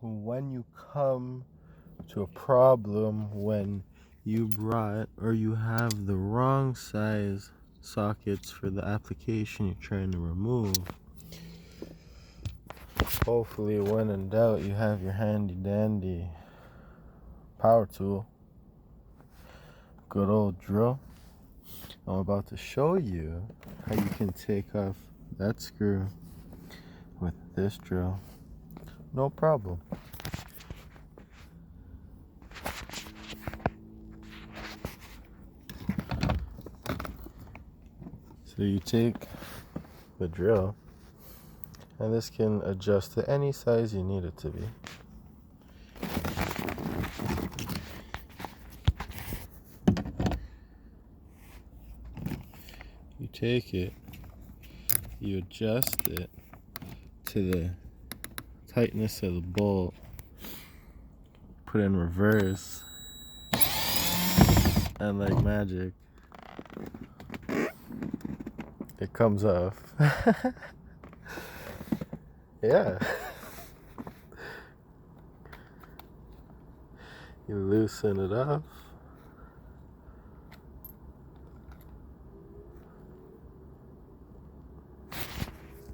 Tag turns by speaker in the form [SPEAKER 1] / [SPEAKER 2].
[SPEAKER 1] when you come to a problem when you brought or you have the wrong size sockets for the application you're trying to remove, hopefully when in doubt you have your handy dandy power tool, good old drill. I'm about to show you how you can take off that screw with this drill. No problem. So you take the drill, and this can adjust to any size you need it to be. You take it, you adjust it to the tightness of the bolt, put it in reverse, and like magic, it comes off. Yeah. You loosen it up.